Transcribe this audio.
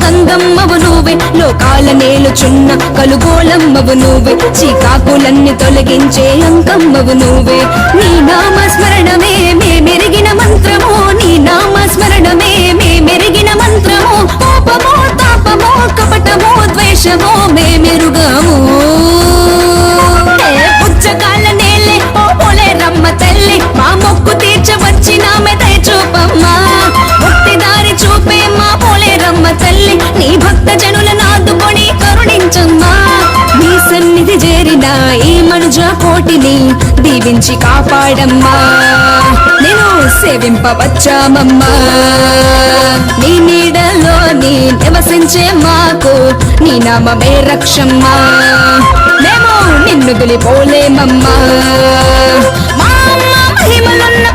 గంగమ్మవు నువ్వే, లోకాల నేలుచున్న కలుగోలమ్మవు నువ్వే, చీకాకులన్నీ తొలగించే అంకమ్మవు నువ్వే. నీ నామస్మరణమే మెరిగిన మంత్రము, నీ నామస్మరణమే మెరిగిన మంత్రము. కోపమో తాపమో కపటమో ద్వేషమో మెరుగము. పుచ్చకాల నేలే ఓ పోలే రమ్మ తల్లి, మా మొక్కు తీర్చవచ్చినామె దయ చూపమ్మా. భక్తి దారి చూపే మా పోలే రమ్మ తల్లి, నీ భక్త జనుల నాదుకొని కరుణించమ్మా. నీ సన్నిధి చేరిన ఈ మనుజ కోటిని దీవించి కాపాడమ్మా. నేను సేవింపవచ్చామమ్మా. నీ నీడలో నీ నివసించే మాకు నీ నామమే రక్షమ్మా. మేము నిన్ను దులిపోలేమమ్మా. మా మహిమలున్న